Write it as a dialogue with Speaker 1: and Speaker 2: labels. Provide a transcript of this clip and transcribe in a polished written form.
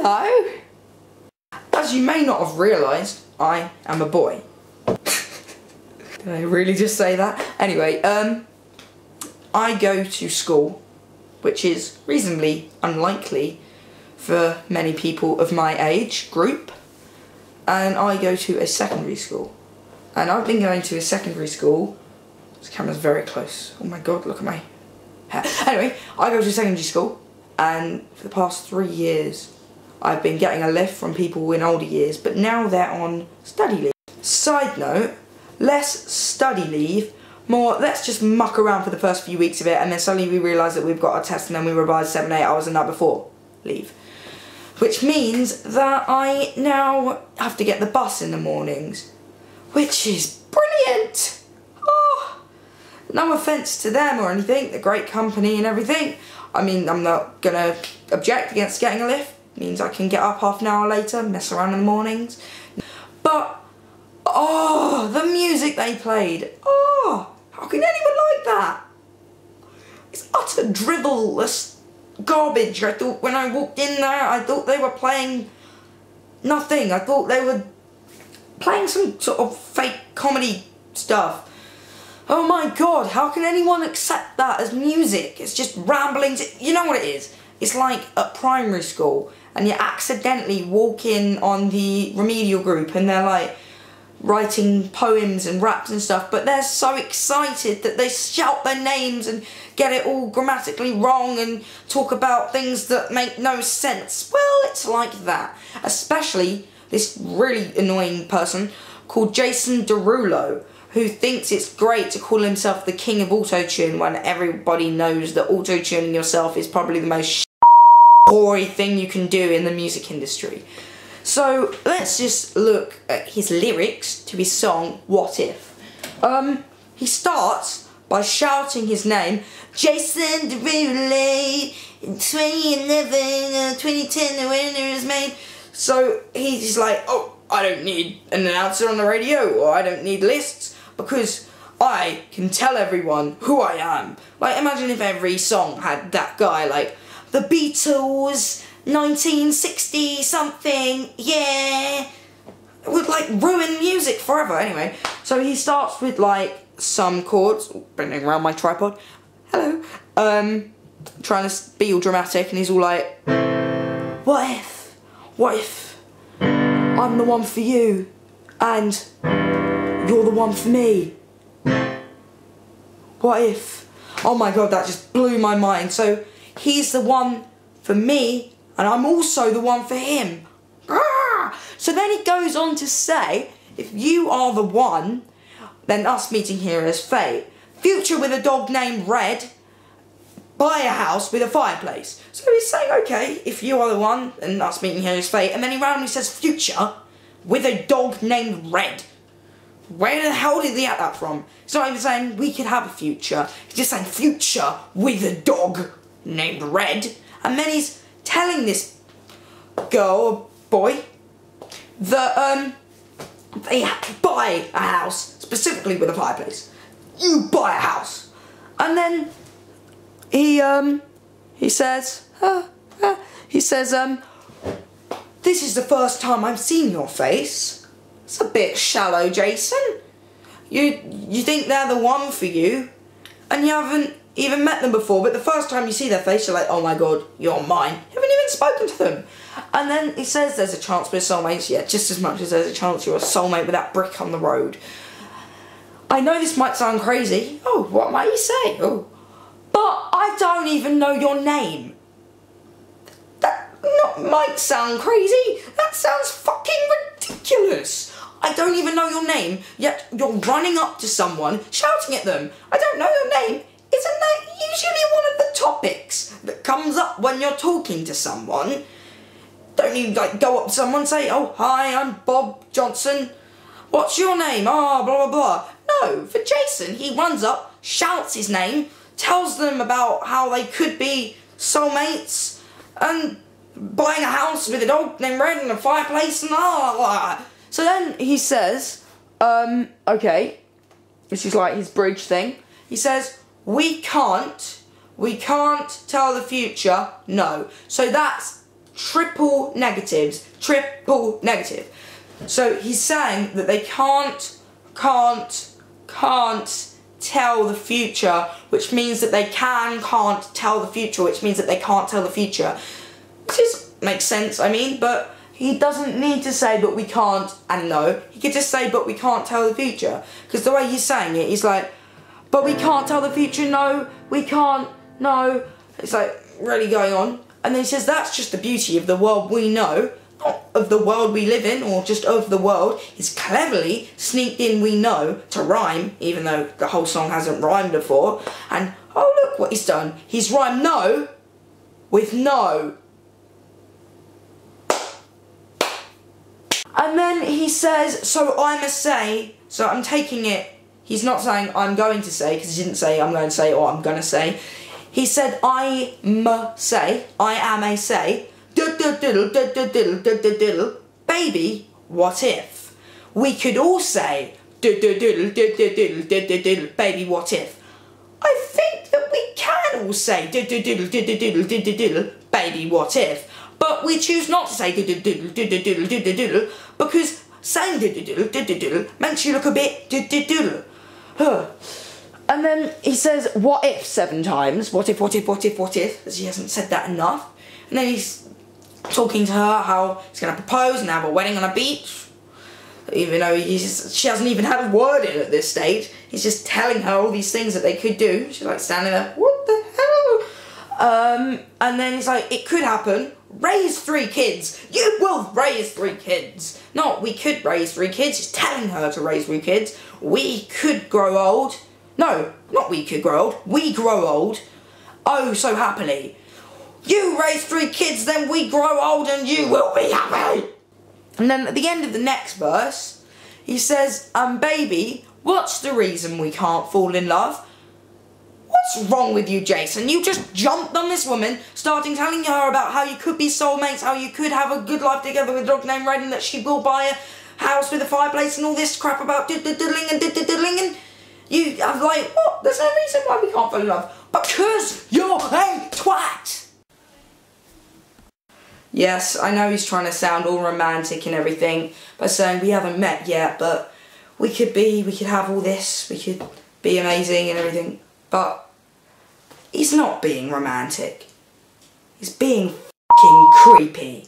Speaker 1: Hello! As you may not have realised, I am a boy. Did I really just say that? Anyway, I go to school, which is reasonably unlikely for many people of my age group, and I go to a secondary school. And I've been going to a secondary school. This camera's very close. Oh my god, look at my hair. Anyway, I go to secondary school, and for the past 3 years I've been getting a lift from people in older years, but now they're on study leave. Side note, less study leave, more let's just muck around for the first few weeks of it, and then suddenly we realise that we've got a test and then we revise 7-8 hours the night before leave. Which means that I now have to get the bus in the mornings, which is brilliant. Oh, no offence to them or anything, they're great company and everything. I mean, I'm not gonna object against getting a lift. It means I can get up half an hour later, mess around in the mornings. But, oh, the music they played. Oh, how can anyone like that? It's utter dribbleless garbage. I thought when I walked in there, I thought they were playing nothing. I thought they were playing some sort of fake comedy stuff. Oh my god, how can anyone accept that as music? It's just ramblings. You know what it is? It's like at primary school and you accidentally walk in on the remedial group and they're like writing poems and raps and stuff, but they're so excited that they shout their names and get it all grammatically wrong and talk about things that make no sense. Well, it's like that. Especially this really annoying person called Jason Derulo, who thinks it's great to call himself the king of autotune when everybody knows that autotuning yourself is probably the most hoary thing you can do in the music industry. So let's just look at his lyrics to his song What If. He starts by shouting his name, Jason Derulo, in 2011, 2010 the winner is made. So he's like, oh, I don't need an announcer on the radio, or I don't need lists, because I can tell everyone who I am. Like, imagine if every song had that guy, like, the Beatles, 1960 something, yeah. It would, like, ruin music forever. Anyway, so he starts with, like, some chords, bending around my tripod, hello, trying to be all dramatic, and he's all like, what if I'm the one for you, and you're the one for me? What if? Oh my god, that just blew my mind. So he's the one for me, and I'm also the one for him. So then he goes on to say, if you are the one, then us meeting here is fate. Future with a dog named Red, buy a house with a fireplace. So he's saying, okay, if you are the one, and us meeting here is fate, and then he randomly says future with a dog named Red. Where the hell did he get that from? He's not even saying we could have a future. He's just saying future with a dog named Red. And then he's telling this girl or boy that they have to buy a house, specifically with a fireplace. You buy a house. And then he says, this is the first time I've seen your face. It's a bit shallow, Jason. You think they're the one for you, and you haven't even met them before, but the first time you see their face, you're like, oh my god, you're mine. You haven't even spoken to them. And then he says there's a chance we're soulmates. Yeah, just as much as there's a chance you're a soulmate with that brick on the road. I know this might sound crazy. Oh, what might you say? Oh, but I don't even know your name. That might sound crazy. That sounds fucking ridiculous. I don't even know your name, yet you're running up to someone, shouting at them, I don't know your name. Isn't that usually one of the topics that comes up when you're talking to someone? Don't you, like, go up to someone and say, oh, hi, I'm Bob Johnson. What's your name? Oh, blah, blah, blah. No, for Jason, he runs up, shouts his name, tells them about how they could be soulmates, and buying a house with a dog named Red and a fireplace and blah, blah, blah. So then he says, okay, this is like his bridge thing. He says, we can't tell the future, no. So that's triple negatives. Triple negative. So he's saying that they can't tell the future, which means that they can't tell the future, which means that they can't tell the future. Which makes sense, I mean, but he doesn't need to say, but we can't and no. He could just say, but we can't tell the future. Because the way he's saying it, he's like, but we can't tell the future, no, we can't, no. It's like really going on. And then he says, that's just the beauty of the world we know, not of the world we live in, or just of the world. He's cleverly sneaked in we know to rhyme, even though the whole song hasn't rhymed before. And, oh look what he's done. He's rhymed no with no. And then he says, so I must say, so I'm taking it, he's not saying I'm going to say, because he didn't say I'm going to say or I'm going to say. He said I say, I am a say, baby, what if? We could all say, baby, what if? I think that we can all say, baby, what if? But we choose not to say because saying makes you look a bit And then he says what if 7 times. What if, as he hasn't said that enough. And then he's talking to her how he's going to propose and have a wedding on a beach. Even though she hasn't even had a word in at this stage. He's just telling her all these things that they could do. She's like standing there, what the hell? And then he's like, it could happen. Raise 3 kids. You will raise 3 kids. Not we could raise 3 kids. He's telling her to raise 3 kids. We could grow old. No, not we could grow old. We grow old. Oh, so happily. You raise 3 kids, then we grow old and you will be happy. And then at the end of the next verse, he says, baby, what's the reason we can't fall in love? What's wrong with you, Jason? You just jumped on this woman, starting telling her about how you could be soulmates, how you could have a good life together with a dog named Red, and that she will buy a house with a fireplace and all this crap about diddling and you are like, what? There's no reason why we can't fall in love. Because you're a twat! Yes, I know he's trying to sound all romantic and everything by saying we haven't met yet, but we could have all this, we could be amazing and everything, but he's not being romantic. He's being f***ing creepy.